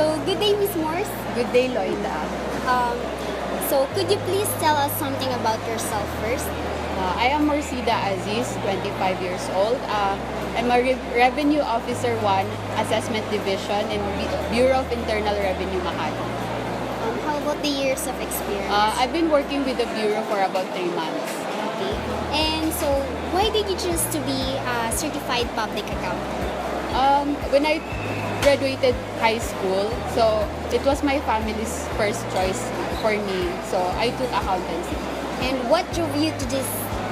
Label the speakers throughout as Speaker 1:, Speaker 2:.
Speaker 1: So, good day, Miss Morse.
Speaker 2: Good day, Loida.
Speaker 1: Um, so, could you please tell us something about yourself first?
Speaker 2: I am Morsida Aziz, 25 years old. I'm a Revenue Officer 1, Assessment Division in Bureau of Internal Revenue, Makati.
Speaker 1: How about the years of experience?
Speaker 2: I've been working with the Bureau for about 3 months.
Speaker 1: Okay. And so, why did you choose to be a certified public accountant?
Speaker 2: When I graduated high school, so it was my family's first choice for me. So I took accountancy.
Speaker 1: And what drove you to this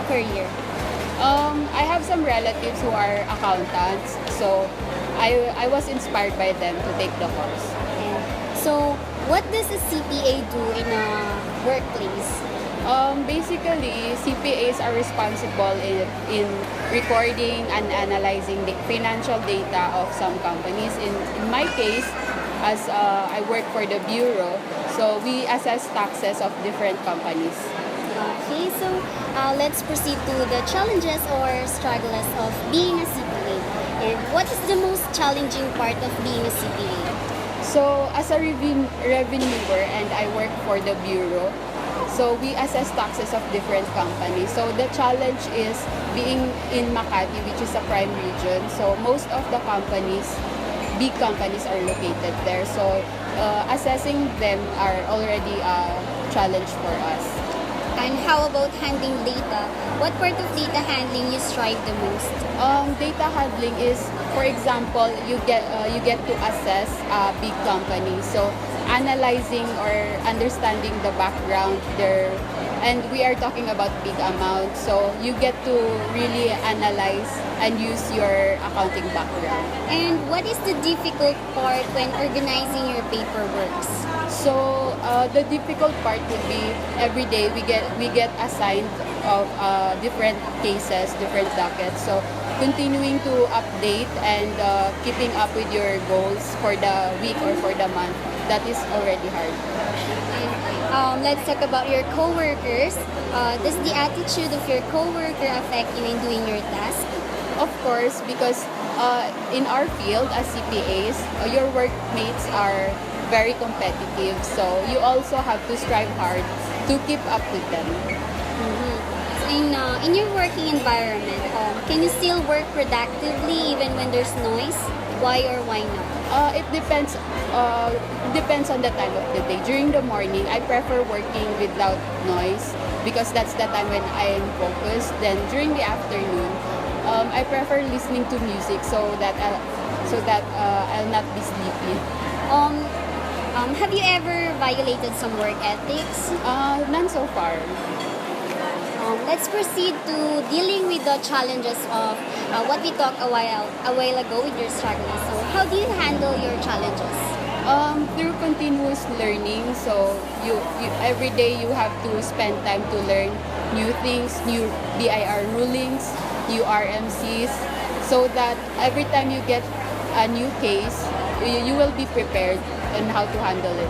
Speaker 1: career?
Speaker 2: I have some relatives who are accountants, so I was inspired by them to take the course.
Speaker 1: And so, what does a CPA do in a workplace?
Speaker 2: Basically, CPAs are responsible in recording and analyzing the financial data of some companies. In my case, as I work for the bureau, so we assess taxes of different companies.
Speaker 1: Okay, so let's proceed to the challenges or struggles of being a CPA. And what is the most challenging part of being a CPA?
Speaker 2: So as a revenuer and I work for the bureau, so we assess taxes of different companies. So the challenge is being in Makati, which is a prime region. So most of the companies, big companies are located there. So assessing them are already a challenge for us.
Speaker 1: And how about handling data? What part of data handling you strive the most?
Speaker 2: Data handling is, for example, you get to assess a big company. So analyzing or understanding the background there, and we are talking about big amounts. So you get to really analyze and use your accounting background.
Speaker 1: And what is the difficult part when organizing your paperwork?
Speaker 2: So the difficult part would be every day we get assigned of different cases, different dockets. So continuing to update and keeping up with your goals for the week or for the month, that is already hard.
Speaker 1: And let's talk about your coworkers. Does the attitude of your coworker affect you in doing your task?
Speaker 2: Of course, because in our field as CPAs, your workmates are very competitive. So you also have to strive hard to keep up with them.
Speaker 1: In your working environment, can you still work productively even when there's noise? Why or why not?
Speaker 2: It depends. Depends on the time of the day. During the morning, I prefer working without noise because that's the time when I am focused. Then during the afternoon, I prefer listening to music so that I'll not be sleepy.
Speaker 1: Have you ever violated some work ethics?
Speaker 2: None so far.
Speaker 1: Let's proceed to dealing with the challenges of what we talked a while ago with your struggles. So, how do you handle your challenges?
Speaker 2: Through continuous learning, so you every day you have to spend time to learn new things, new BIR rulings, new RMCs, so that every time you get a new case, you will be prepared on how to handle it.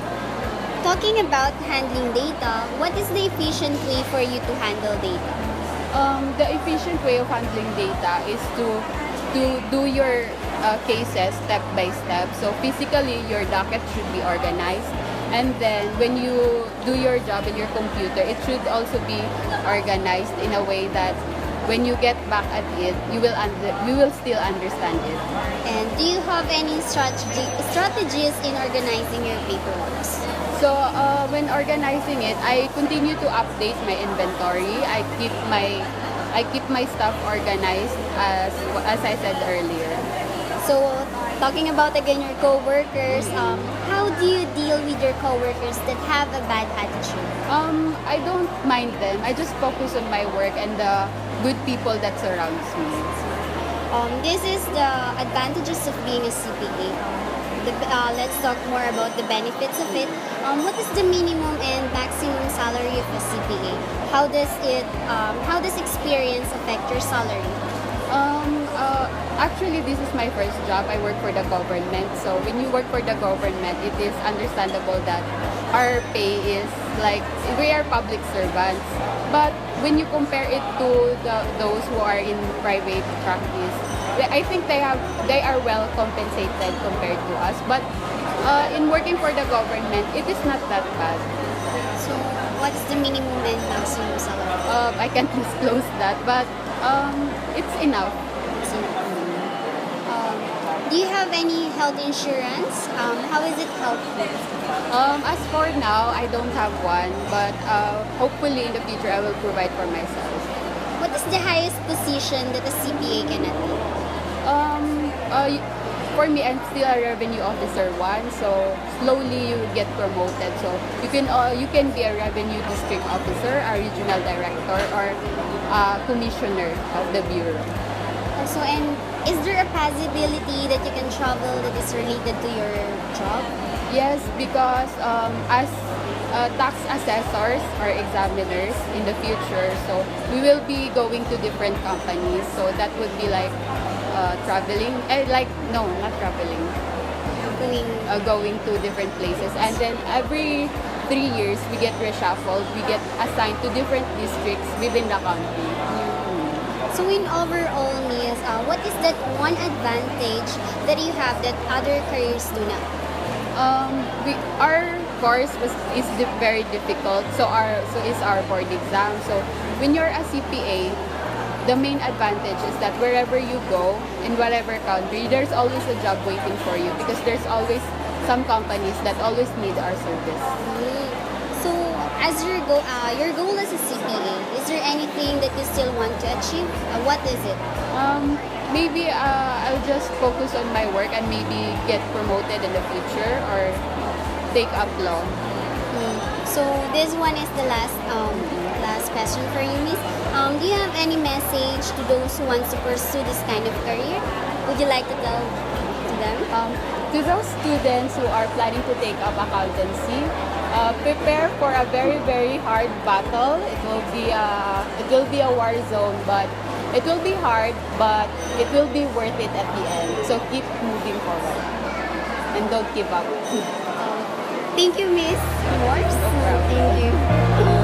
Speaker 1: Talking about handling data, what is the efficient way for you to handle data?
Speaker 2: The efficient way of handling data is to do your cases step by step. So physically, your docket should be organized. And then when you do your job in your computer, it should also be organized in a way that when you get back at it, you will still understand it.
Speaker 1: And do you have any strategies in organizing your paperwork?
Speaker 2: So when organizing it, I continue to update my inventory. I keep my stuff organized as I said earlier.
Speaker 1: So talking about again your coworkers, how do you deal with your coworkers that have a bad attitude?
Speaker 2: I don't mind them. I just focus on my work and the good people that surrounds me.
Speaker 1: This is the advantages of being a CPA. Let's talk more about the benefits of it. What is the minimum and maximum salary of a CPA? How does experience affect your salary?
Speaker 2: Actually, this is my first job. I work for the government. So when you work for the government, it is understandable that our pay is like we are public servants. But when you compare it to those who are in private practice, I think they are well compensated compared to us. But in working for the government, it is not that bad.
Speaker 1: So, what is the minimum and maximum salary?
Speaker 2: I can't disclose that, but it's enough.
Speaker 1: It's enough. Do you have any health insurance? How is it helpful?
Speaker 2: As for now, I don't have one, but hopefully in the future I will provide for myself.
Speaker 1: What is the highest position that a CPA can attain?
Speaker 2: For me, I'm still a revenue officer one, so slowly you get promoted. So you can be a revenue district officer, a regional director, or a commissioner of the bureau.
Speaker 1: Also, and is there a possibility that you can travel that is related to your job?
Speaker 2: Yes, because as tax assessors or examiners in the future, so we will be going to different companies. So that would be like traveling, no, not traveling,
Speaker 1: Going
Speaker 2: going to different places. And then every 3 years, we get reshuffled. We get assigned to different districts within the country.
Speaker 1: So in overall, Miss, what is that one advantage that you have that other careers do not?
Speaker 2: Our course is very difficult. So is our board exam. So when you're a CPA, the main advantage is that wherever you go, in whatever country, there's always a job waiting for you because there's always some companies that always need our service.
Speaker 1: So as your goal as a CPA, is there anything that you still want to achieve? What is it?
Speaker 2: Maybe I'll just focus on my work and maybe get promoted in the future or take up law.
Speaker 1: So this one is the last question for you, Miss. Do you have any message to those who want to pursue this kind of career? Would you like to tell to them?
Speaker 2: To those students who are planning to take up accountancy, prepare for a very, very hard battle. It will be a war zone, but it will be hard, but it will be worth it at the end. So keep moving forward and don't give up.
Speaker 1: Thank you, Miss Morse.
Speaker 2: No problem.
Speaker 1: Thank you.